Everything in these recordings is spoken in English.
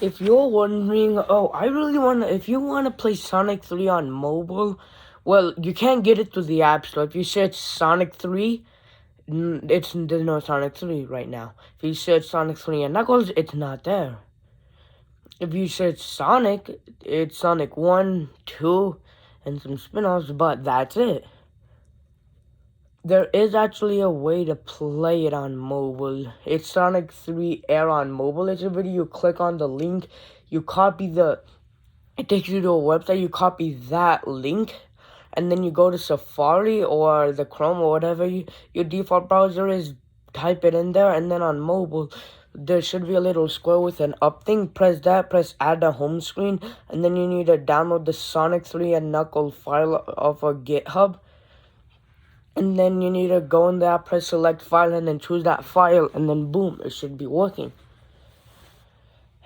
If you're wondering, if you want to play Sonic 3 on mobile, well, you can't get it through the App Store. If you search Sonic 3, there's no Sonic 3 right now. If you search Sonic 3 and Knuckles, it's not there. If you search Sonic, it's Sonic 1, 2, and some spin-offs, but that's it. There is actually a way to play it on mobile. It's Sonic 3 Air on mobile. It's a video. You click on the link, you copy it takes you to a website, you copy that link, and then you go to Safari or the Chrome or whatever your default browser is, type it in there, and then on mobile, there should be a little square with an up thing. Press that, press add to home screen, and then you need to download the Sonic 3 and Knuckles file off of GitHub. And then you need to go in there, press select file, and then choose that file, and then boom, it should be working.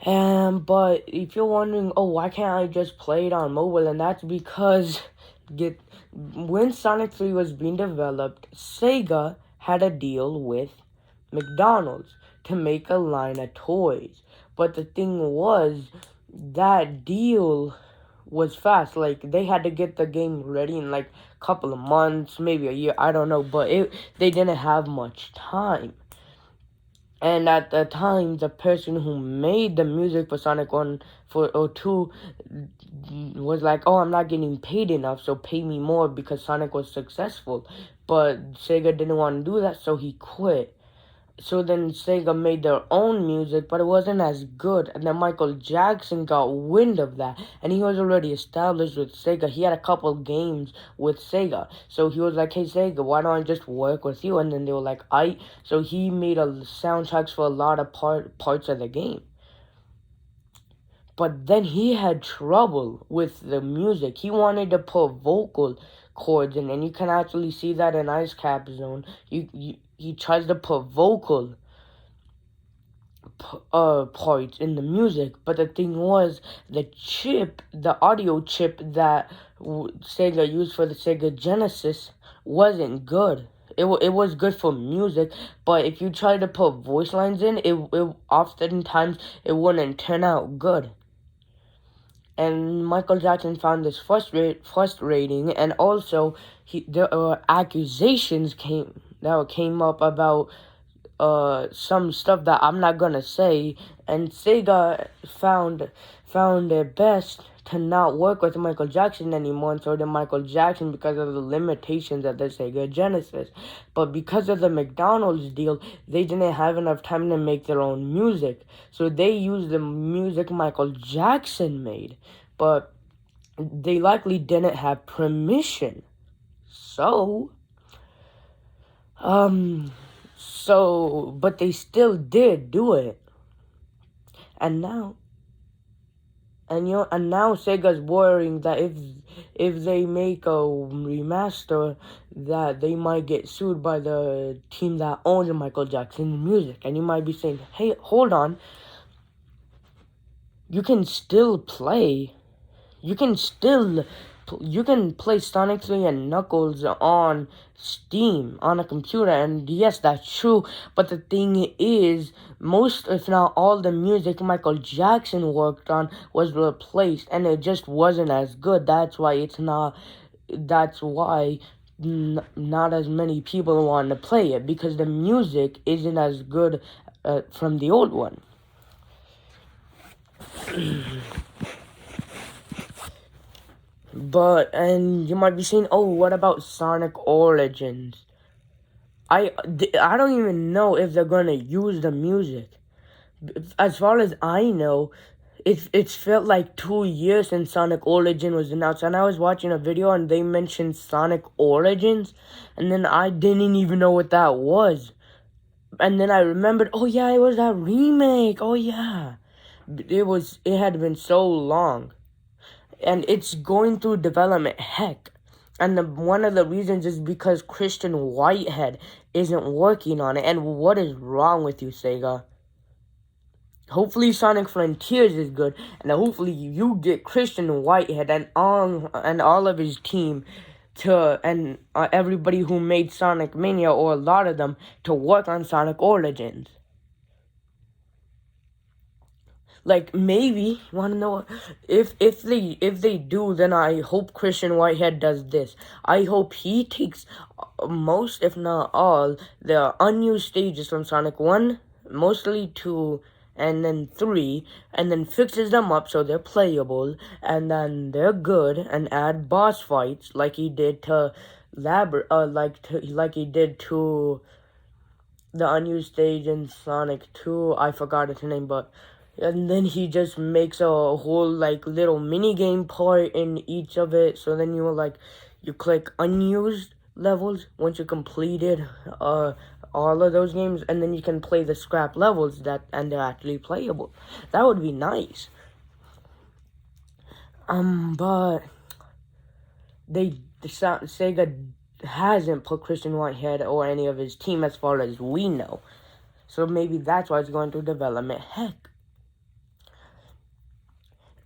But if you're wondering, why can't I just play it on mobile? And that's because when Sonic 3 was being developed, Sega had a deal with McDonald's to make a line of toys. But the thing was, that deal was fast. Like, they had to get the game ready in like a couple of months, maybe a year, I don't know, but they didn't have much time. And at the time, the person who made the music for Sonic 1 or 2 was like, I'm not getting paid enough, so pay me more, because Sonic was successful. But Sega didn't want to do that, so he quit. So then Sega made their own music, but it wasn't as good. And then Michael Jackson got wind of that, and he was already established with Sega. He had a couple games with Sega. So he was like, hey Sega, why don't I just work with you? And then they were like, aight. So he made soundtracks for a lot of parts of the game. But then he had trouble with the music. He wanted to put vocal chords in, and you can actually see that in Ice Cap Zone. He tries to put vocal parts in the music, but the thing was, the audio chip that Sega used for the Sega Genesis wasn't good. It was good for music, but if you try to put voice lines in, it oftentimes it wouldn't turn out good. And Michael Jackson found this frustrating, and also there were accusations came up about some stuff that I'm not gonna say, and Sega found it best to not work with Michael Jackson anymore, and so did Michael Jackson, because of the limitations of the Sega Genesis. But because of the McDonald's deal, they didn't have enough time to make their own music, so they used the music Michael Jackson made, but they likely didn't have permission. But they still did do it. And now Sega's worrying that if they make a remaster, that they might get sued by the team that owns Michael Jackson's music. And you might be saying, hey, hold on. You can play Sonic 3 and Knuckles on Steam, on a computer, and yes, that's true, but the thing is, most, if not all, the music Michael Jackson worked on was replaced, and it just wasn't as good. That's why not as many people want to play it, because the music isn't as good from the old one. And you might be saying, what about Sonic Origins? I don't even know if they're gonna use the music. As far as I know, it's felt like 2 years since Sonic Origins was announced, and I was watching a video and they mentioned Sonic Origins, and then I didn't even know what that was. And then I remembered, it was that remake. It had been so long. And it's going through development heck. And one of the reasons is because Christian Whitehead isn't working on it. And what is wrong with you, Sega? Hopefully Sonic Frontiers is good, and hopefully you get Christian Whitehead and all of his team and everybody who made Sonic Mania, or a lot of them, to work on Sonic Origins. Like maybe wanna know what? If they do, then I hope Christian Whitehead does this. I hope he takes most, if not all, the unused stages from Sonic 1, mostly 2, and then 3, and then fixes them up so they're playable, and then they're good, and add boss fights like he did to like he did to the unused stage in Sonic 2. I forgot its name, but and then he just makes a whole like little mini game part in each of it. So then you click unused levels once you completed all of those games, and then you can play the scrap levels and they're actually playable. That would be nice. But Sega hasn't put Christian Whitehead or any of his team as far as we know. So maybe that's why it's going through development. Heck.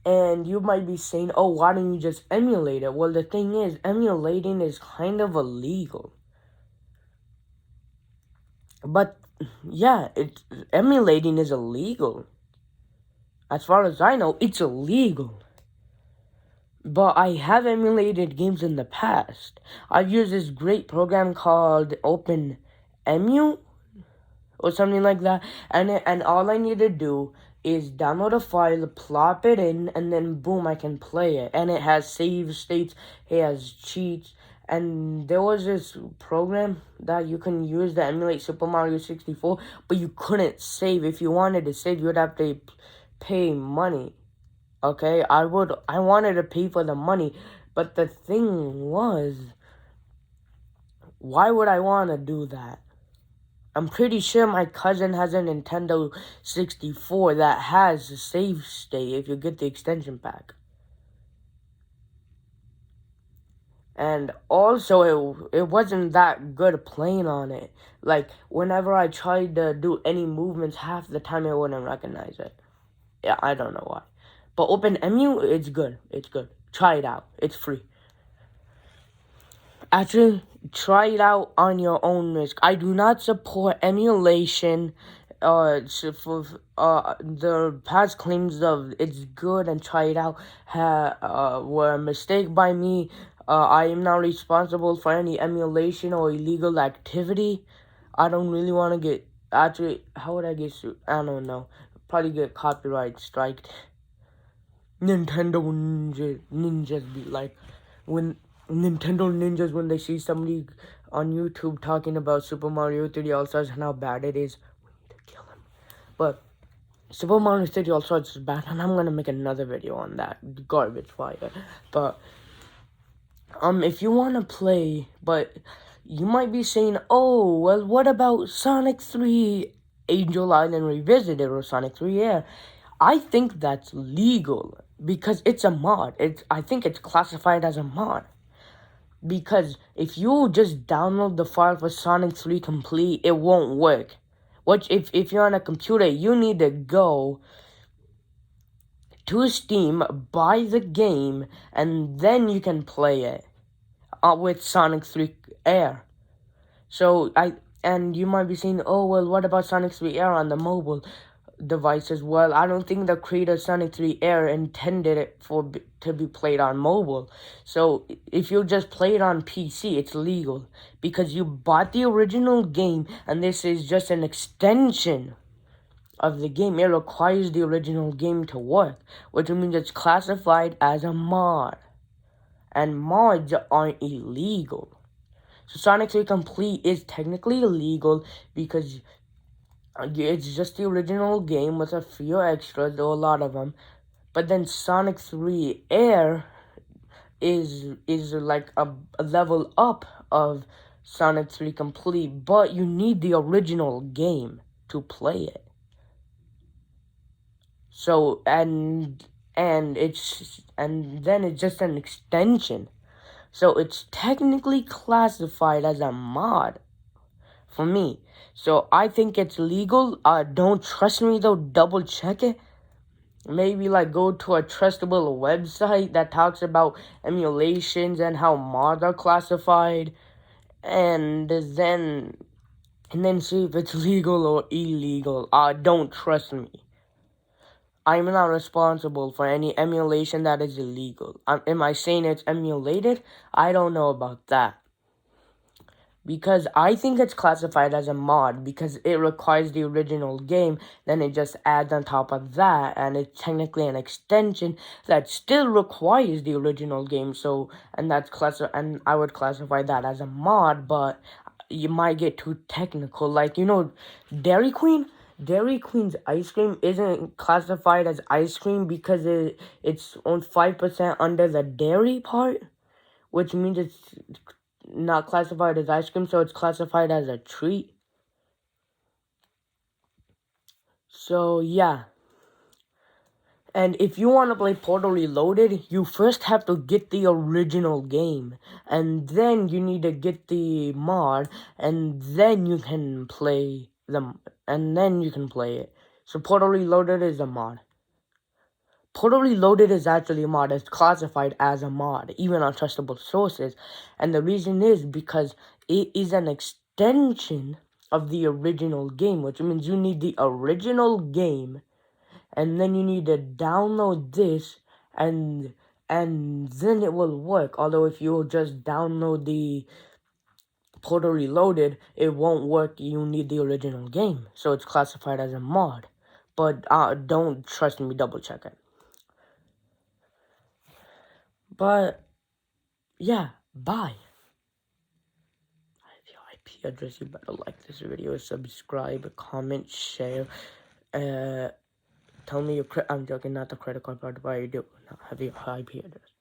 And you might be saying, oh, why don't you just emulate it? Well, the thing is, emulating is kind of illegal. But, yeah, emulating is illegal. As far as I know, it's illegal. But I have emulated games in the past. I've used this great program called OpenEmu or something like that, and all I need to do is download a file, plop it in, and then boom, I can play it. And it has save states, it has cheats, and there was this program that you can use to emulate Super Mario 64, but you couldn't save. If you wanted to save, you would have to pay money. Okay, I wanted to pay for the money, but the thing was, why would I want to do that? I'm pretty sure my cousin has a Nintendo 64 that has a save state if you get the extension pack. And also, it wasn't that good playing on it. Like, whenever I tried to do any movements, half the time it wouldn't recognize it. Yeah, I don't know why. But OpenEmu, it's good. It's good. Try it out. It's free. Actually, try it out on your own risk. I do not support emulation. The past claims of it's good and try it out were a mistake by me. I am not responsible for any emulation or illegal activity. I don't really want to get... Actually, how would I get sued? I don't know. Probably get copyright striked. Nintendo ninjas be like... When Nintendo ninjas, when they see somebody on YouTube talking about Super Mario 3D All-Stars and how bad it is, we need to kill him. But Super Mario 3D All-Stars is bad, and I'm gonna make another video on that. Garbage fire. But if you wanna play, but you might be saying, oh, well, what about Sonic 3 Angel Island Revisited or Sonic 3 Air? I think that's legal because it's a mod. I think it's classified as a mod. Because if you just download the file for Sonic 3 Complete, it won't work. If you're on a computer, you need to go to Steam, buy the game, and then you can play it with Sonic 3 Air. And you might be saying, oh, well, what about Sonic 3 Air on the mobile devices? Well, I don't think the creator of Sonic 3 Air intended it to be played on mobile. So if you just play it on PC, it's legal because you bought the original game and this is just an extension of the game. It requires the original game to work, which means it's classified as a mod. And mods aren't illegal. So Sonic 3 Complete is technically illegal because it's just the original game with a few extras, though a lot of them. But then Sonic 3 Air is like a level up of Sonic 3 Complete, but you need the original game to play it. So and then it's just an extension. So it's technically classified as a mod for me. So I think it's legal. Don't trust me though, double check it. Maybe like go to a trustable website that talks about emulations and how mods are classified, and then see if it's legal or illegal. Don't trust me. I'm not responsible for any emulation that is illegal. Am I saying it's emulated? I don't know about that. Because I think it's classified as a mod because it requires the original game, then it just adds on top of that, and it's technically an extension that still requires the original game. So, and and I would classify that as a mod, but you might get too technical. Like, Dairy Queen. Dairy Queen's ice cream isn't classified as ice cream because it's on 5% under the dairy part, which means it's not classified as ice cream, so it's classified as a treat. So, yeah. And if you want to play Portal Reloaded, you first have to get the original game. And then you need to get the mod, and then you can play them. And then you can play it. So Portal Reloaded is a mod. Portal Reloaded is actually a mod. It's classified as a mod, even on trustable sources. And the reason is because it is an extension of the original game, which means you need the original game, and then you need to download this, and then it will work. Although if you just download the Portal Reloaded, it won't work. You need the original game, so it's classified as a mod. But don't trust me, double check it. But yeah, bye. I have your IP address. You better like this video, subscribe, comment, share. Tell me your I'm joking, not the credit card part, but I do not have your IP address.